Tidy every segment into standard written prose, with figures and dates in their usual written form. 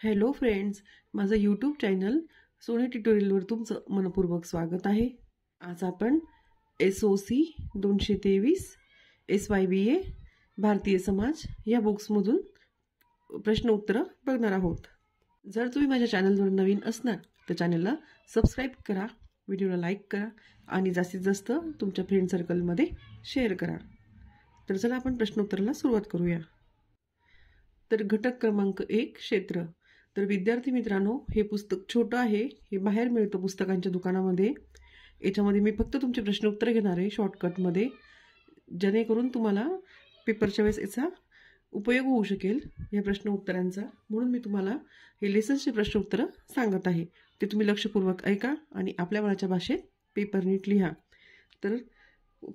Hello friends, माझं YouTube channel Sony ट्युटोरियलवर तुमचं मनपूर्वक स्वागत आहे। आज आपण SOC 223 SYBA भारतीय समाज या बुक्समधून प्रश्न उत्तर बघणार आहोत। जर तुम्ही माझ्या चॅनलवर नवीन असणार तर चॅनलला सबस्क्राइब करा, व्हिडिओला लाईक करा आणि जास्तीत जास्त तुमच्या फ्रेंड सर्कलमध्ये शेअर करा। तर चला आपण प्रश्न उत्तराला सुरुवात करूया। तर घटक क्रमांक 1 क्षेत्र। तर विद्यार्थी मित्रांनो, हे पुस्तक छोटं आहे, हे बाहेर मिळतं पुस्तकांच्या दुकानामध्ये। याच्यामध्ये मी फक्त तुमचे प्रश्न उत्तर घेणार आहे शॉर्टकटमध्ये, जेणेकरून तुम्हाला पेपरच्या वेळेस याचा उपयोग होऊ शकेल या प्रश्न उत्तरांचा। म्हणून मी तुम्हाला हे लेसन्सचे प्रश्न उत्तर सांगत आहे, ते तुम्ही लक्षपूर्वक ऐका आणि आपल्या मनाच्या भाषेत पेपर नीट लिहा। तर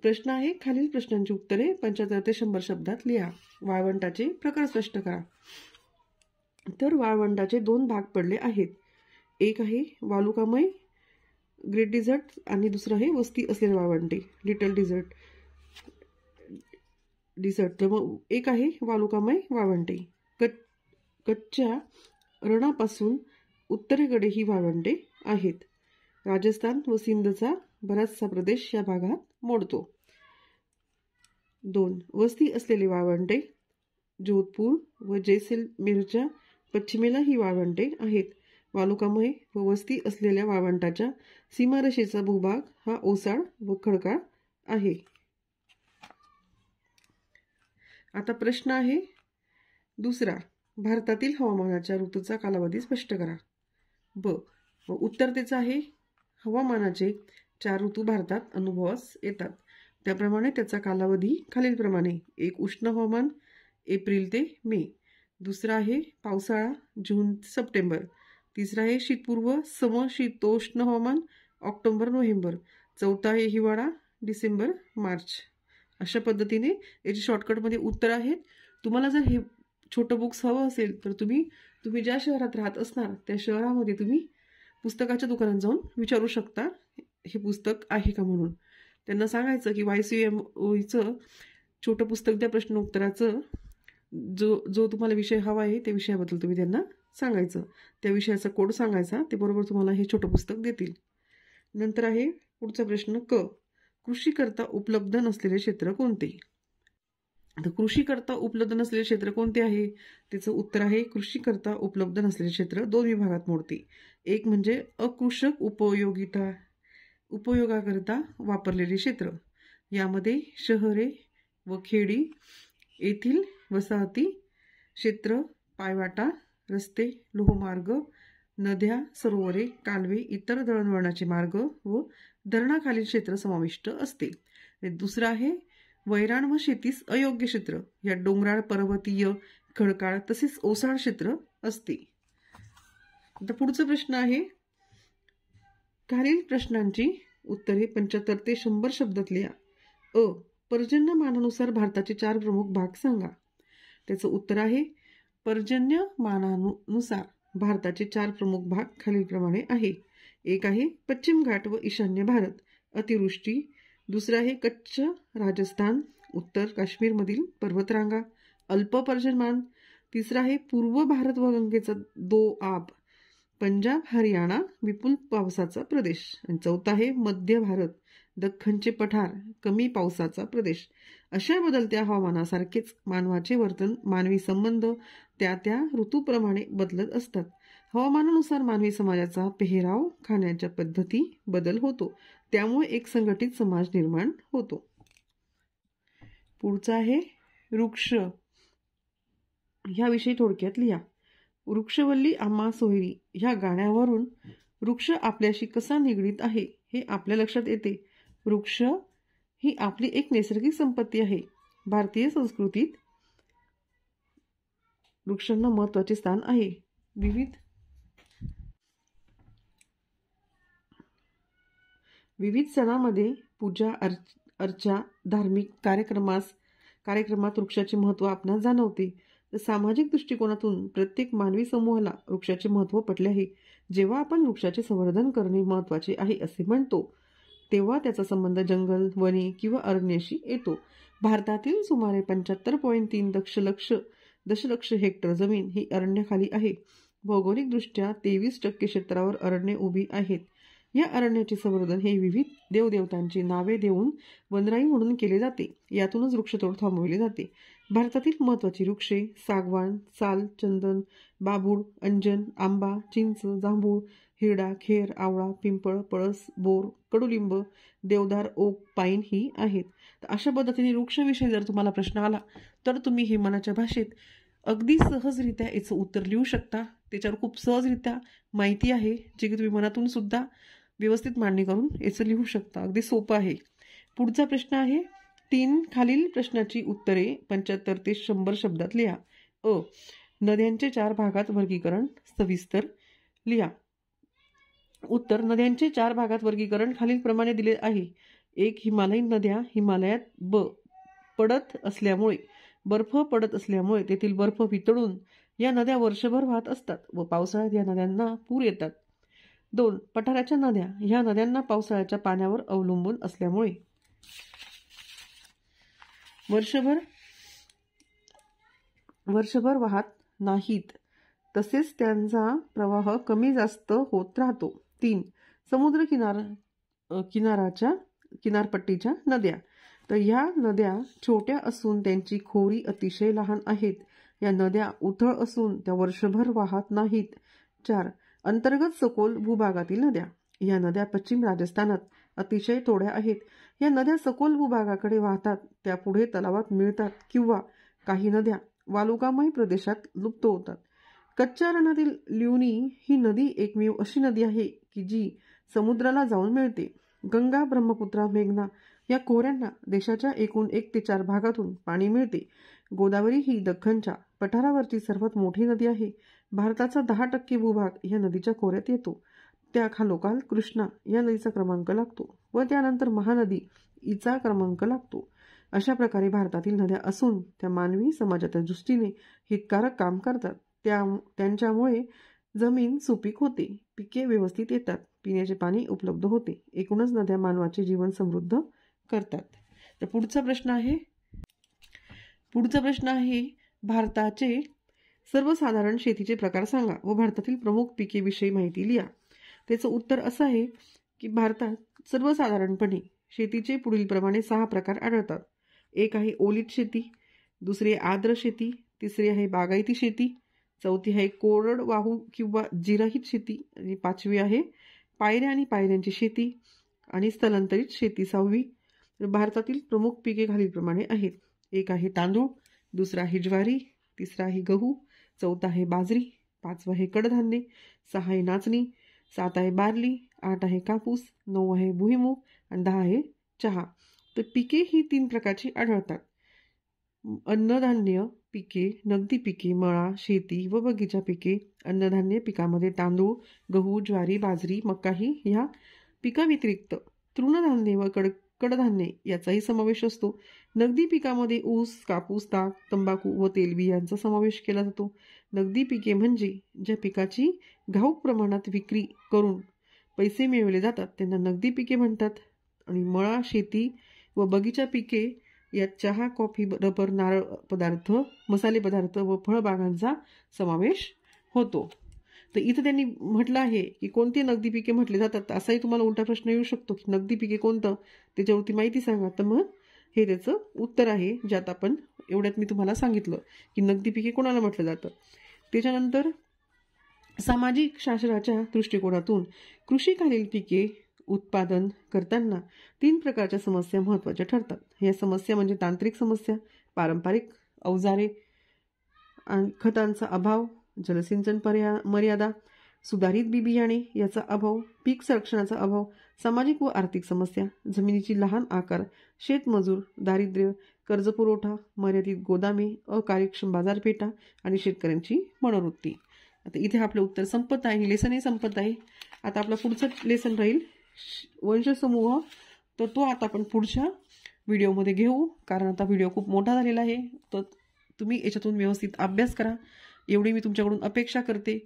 प्रश्न आहे, खालील प्रश्नांची उत्तरे 75 ते 100 शब्दात लिहा। वाळवंटाचे प्रकार स्पष्ट करा। तर वाळवंटाचे 2 भाग पडले आहेत। एक आहे वालुकामय ग्रेट डिझर्ट आणि दुसरं आहे वस्ती असलेले वाळवंटे, लिटल डिझर्ट। तर मग एक आहे वालुकामय वाळवंटे। कच्च्या रणापासून उत्तरेकडे ही वाळवंटे आहेत। राजस्थान व सिंधचा बराचसा प्रदेश या भागात मोडतो। 2 वस्ती असलेले वाळवंटे। जोधपूर व जैसलमेरच्या पश्चिमेला ही वाळवंटे आहेत। वालुकामय व वस्ती असलेल्या वाळवंटाच्या सीमारेषेचा भूभाग हा ओसाड व खडकाळ आहे। आता प्रश्न आहे दुसरा, भारतातील हवामानाच्या ऋतूचा कालावधी स्पष्ट करा। व उत्तर त्याचं आहे, हवामानाचे 4 ऋतू भारतात अनुभवास येतात, त्याप्रमाणे त्याचा कालावधी खालीलप्रमाणे। 1 उष्ण हवामान, एप्रिल ते मे। दुसरा आहे पावसाळा, जून ते सप्टेंबर। तिसरा आहे शीतपूर्व समशीतोष्ण हवामान, ऑक्टोबर नोव्हेंबर। चौथा आहे हिवाळा, डिसेंबर मार्च। अशा पद्धतीने याची शॉर्टकटमध्ये उत्तर आहेत। तुम्हाला जर हे छोटं बुक्स हवं असेल तर तुम्ही ज्या शहरात राहत असणार त्या शहरामध्ये तुम्ही पुस्तकाच्या दुकानात जाऊन विचारू शकता हे पुस्तक आहे का म्हणून। त्यांना सांगायचं की YCMOचं छोटं पुस्तक द्या प्रश्न उत्तराचं, जो तुम्हाला विषय हवा आहे त्या विषयाबद्दल तुम्ही त्यांना सांगायचं, त्या विषयाचा कोड सांगायचा, ते बरोबर तुम्हाला हे छोटं पुस्तक देतील। नंतर आहे पुढचा प्रश्न क, कृषीकरता उपलब्ध नसलेले क्षेत्र कोणते। तर कृषीकरता उपलब्ध नसलेले क्षेत्र कोणते आहे, त्याचं उत्तर आहे कृषीकरता उपलब्ध नसलेले क्षेत्र 2 विभागात मोडते। एक म्हणजे अकृषक उपयोगाकरता वापरलेले क्षेत्र। यामध्ये शहरे व खेडी येथील वसाहती क्षेत्र, पायवाटा, रस्ते, लोहमार्ग, नद्या, सरोवरे, कालवे, इतर दळणवळणाचे मार्ग व धरणाखालील क्षेत्र समाविष्ट असते। दुसरं आहे वैराण व शेतीस अयोग्य क्षेत्र। या डोंगराळ, पर्वतीय, खडकाळ तसेच ओसाड क्षेत्र असते। आता पुढचा प्रश्न आहे, खालील प्रश्नांची उत्तरे 75 ते 100 शब्दात लिहा। अ, पर्जन्यमानानुसार भारताचे 4 प्रमुख भाग सांगा। त्याचं उत्तर आहे, पर्जन्यमानानुसार भारताचे 4 प्रमुख भाग खालीलप्रमाणे आहे। एक आहे पश्चिम घाट व ईशान्य भारत, अतिवृष्टी। दुसरं आहे कच्छ राजस्थान, उत्तर काश्मीरमधील पर्वतरांगा, अल्प पर्जन्यमान। तिसरं आहे पूर्व भारत व गंगेचा दोआब, पंजाब हरियाणा, विपुल पावसाचा प्रदेश। आणि चौथा आहे मध्य भारत, दख्खनचे पठार, कमी पावसाचा प्रदेश। अशा बदलत्या हवामानासारखेच मानवाचे वर्तन, मानवी संबंध त्या ऋतूप्रमाणे बदलत असतात। हवामानानुसार मानवी समाजाचा पेहराव, खाण्याच्या पद्धती बदल होतो, त्यामुळे एक संघटित समाज निर्माण होतो। पुढचा आहे वृक्ष, ह्याविषयी थोडक्यात लिहा। वृक्षवल्ली आम्हा सोयरी ह्या गाण्यावरून वृक्ष आपल्याशी कसा निगडीत आहे हे आपल्या लक्षात येते। वृक्ष ही आपली एक नैसर्गिक संपत्ती आहे। भारतीय संस्कृतीत वृक्षांना महत्त्वाचे स्थान आहे। विविध सणांमध्ये पूजा अर्चा, धार्मिक कार्यक्रमात वृक्षाचे महत्त्व आपणास जाणवते। तर सामाजिक दृष्टिकोनातून प्रत्येक मानवी समूहाला वृक्षाचे महत्त्व पटले आहे। जेव्हा आपण वृक्षाचे संवर्धन करणे महत्त्वाचे आहे असे म्हणतो, तेव्हा त्याचा संबंध जंगल, वने किंवा अरण्याशी येतो। भारतातील सुमारे 75.3 दशलक्ष हेक्टर जमीन ही अरण्याखाली आहे। भौगोलिकदृष्ट्या 23% क्षेत्रावर अरण्ये उभी आहेत. या अरण्याचे संवर्धन हे विविध देवदेवतांची नावे देऊन वनराई म्हणून केले जाते. यातूनच वृक्षतोड थांबवली जाते. भारतातील महत्त्वाची वृक्षे सागवान, साल, चंदन, बाभूळ, अंजन, आंबा, चिंच, जांभूळ, हिरडा, खेर, आवळा, पिंपळ, पळस, बोर, कडुलिंब, देवदार, ओक, पाईन ही आहेत. तर अशा पद्धतीने वृक्षविषयी जर तुम्हाला प्रश्न आला तर तुम्ही हे मनाच्या भाषेत अगदी सहजरित्या याचं उत्तर लिहू शकता. त्याच्यावर खूप सहजरित्या माहिती आहे जी की तुम्ही मनातून सुद्धा व्यवस्थित मांडणी करून याचं लिहू शकता. अगदी सोपं आहे. पुढचा प्रश्न आहे 3 खालील प्रश्नाची उत्तरे 75 ते 100 शब्दात लिहा. नद्यांचे 4 भागात वर्गीकरण सविस्तर लिहा. उत्तर नद्यांचे 4 भागात वर्गीकरण खालीलप्रमाणे दिले आहे. 1. हिमालयीन नद्या हिमालयात बर्फ पडत असल्यामुळे तेथील बर्फ वितळून या नद्या वर्षभर वाहत असतात व पावसाळ्यात या नद्यांना पूर येतात. 2. पठाराच्या नद्या ह्या नद्यांना पावसाळ्याच्या पाण्यावर अवलंबून असल्यामुळे वर्षभर वाहत नाहीत तसेच त्यांचा प्रवाह कमी जास्त होत राहतो. 3. समुद्र किनारपट्टीच्या नद्या तर ह्या नद्या छोट्या असून त्यांची खोरी अतिशय लहान आहेत. या नद्या उथळ असून त्या वर्षभर वाहत नाहीत. 4. अंतर्गत सखोल भूभागातील नद्या या नद्या पश्चिम राजस्थानात अतिशय थोड्या आहेत. या नद्या सखोल भूभागाकडे वाहतात त्या पुढे तलावात मिळतात किंवा काही नद्या वालुकामय प्रदेशात लुप्त होतात. कच्च्या रणातील ल्युनी ही नदी एकमेव अशी नदी आहे की जी समुद्राला जाऊन मिळते. गंगा, ब्रह्मपुत्रा, मेघना या खोऱ्यांना देशाच्या एकूण 1 ते 4 भागातून पाणी मिळते. गोदावरी ही दख्खनच्या पठारावरची सर्वात मोठी नदी आहे. भारताचा 10% भूभाग या नदीच्या खोऱ्यात येतो. त्या खालोखाल कृष्णा या नदीचा क्रमांक लागतो व त्यानंतर महानदी हिचा क्रमांक लागतो. अशा प्रकारे भारतातील नद्या असून त्या मानवी समाजाच्या दृष्टीने हितकारक काम करतात. त्यांच्यामुळे जमीन सुपीक होते, पिके व्यवस्थित येतात, पिण्याचे पाणी उपलब्ध होते. एकूणच नद्या मानवाचे जीवन समृद्ध करतात. तर पुढचा प्रश्न आहे भारताचे सर्वसाधारण शेतीचे प्रकार सांगा व भारतातील प्रमुख पिकेविषयी माहिती लिहा. त्याचं उत्तर असं आहे की भारतात सर्वसाधारणपणे शेतीचे पुढीलप्रमाणे 6 प्रकार आढळतात. 1 आहे ओलीत शेती, 2 आर्द्र शेती, 3 आहे बागायती शेती, 4 आहे कोरडवाहू किंवा जिराहित शेती आणि 5वी आहे पायऱ्या आणि पायऱ्यांची शेती आणि स्थलांतरित शेती 6वी. भारतातील प्रमुख पिके खालीलप्रमाणे आहेत. 1 आहे तांदूळ, 2 आहे ज्वारी, 3 आहे गहू, 4 आहे बाजरी, 5 आहे कडधान्ये, 6 आहे नाचणी, 7 आहे बार्ली, 8 आहे कापूस, 9 आहे भुईमूग आणि 10 आहे चहा. तर पिके ही 3 प्रकारची आढळतात. अन्नधान्य पिके, नगदी पिके, मळा, शेती व बगीचा पिके. अन्नधान्य पिकामध्ये तांदूळ, गहू, ज्वारी, बाजरी, मका ही ह्या पिकाव्यतिरिक्त तृणधान्ये व कडधान्ये याचाही समावेश असतो. नगदी पिकामध्ये ऊस, कापूस, ताग, तंबाखू व तेलबियांचा समावेश केला जातो. नगदी पिके म्हणजे ज्या पिकाची घाऊक प्रमाणात विक्री करून पैसे मिळवले जातात त्यांना नगदी पिके म्हणतात. आणि मळा, शेती व बगीचा पिके यात चहा, कॉफी, रबर, नारळ पदार्थ, मसाले पदार्थ व फळबागांचा समावेश होतो. तर इथं त्यांनी म्हटलं आहे की कोणती नगदी पिके म्हटले जातात. असाही तुम्हाला उलटा प्रश्न येऊ शकतो की नगदी पिके कोणतं, त्याच्यावरती माहिती सांगा. तर मग हे त्याचं उत्तर आहे ज्यात आपण एवढ्यात मी तुम्हाला सांगितलं की नगदी पिके कोणाला म्हटलं जातं. त्याच्यानंतर सामाजिक शास्त्राच्या दृष्टिकोनातून कृषीखालील पिके उत्पादन करताना 3 प्रकारच्या समस्या महत्त्वाच्या ठरतात. या समस्या म्हणजे तांत्रिक समस्या, पारंपरिक अवजारे आणि खतांचा अभाव, जलसिंचन मर्यादा, सुधारित बी बियाणे याचा अभाव, पीक संरक्षणाचा अभाव, सामाजिक व आर्थिक समस्या, जमिनीची लहान आकार, शेतमजूर, दारिद्र्य, कर्जपुरवठा, मर्यादित गोदामे, अकार्यक्षम बाजारपेठा आणि शेतकऱ्यांची मनोवृत्ती. आता इथे आपलं उत्तर संपत आहे, लेसनही संपत आहे. आता आपला पुढचं लेसन राहील वंशसमूह. तर तो आता आपण पुढच्या व्हिडिओमध्ये घेऊ, कारण आता व्हिडिओ खूप मोठा झालेला आहे. तर तुम्ही याच्यातून व्यवस्थित अभ्यास करा एवढी मी तुमच्याकडून अपेक्षा करते.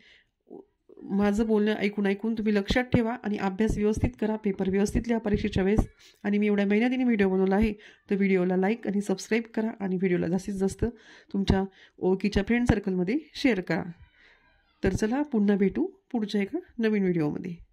माझं बोलणं ऐकून तुम्ही लक्षात ठेवा आणि अभ्यास व्यवस्थित करा, पेपर व्यवस्थित लिहा परीक्षेच्या वेळेस. आणि मी एवढ्या मेहनतीने व्हिडिओ बनवला आहे तर व्हिडिओला लाईक आणि सबस्क्राईब करा आणि व्हिडिओला जास्तीत जास्त तुमच्या ओळखीच्या फ्रेंड सर्कलमध्ये शेअर करा. तर चला पुन्हा भेटू पुढच्या एका नवीन व्हिडिओमध्ये.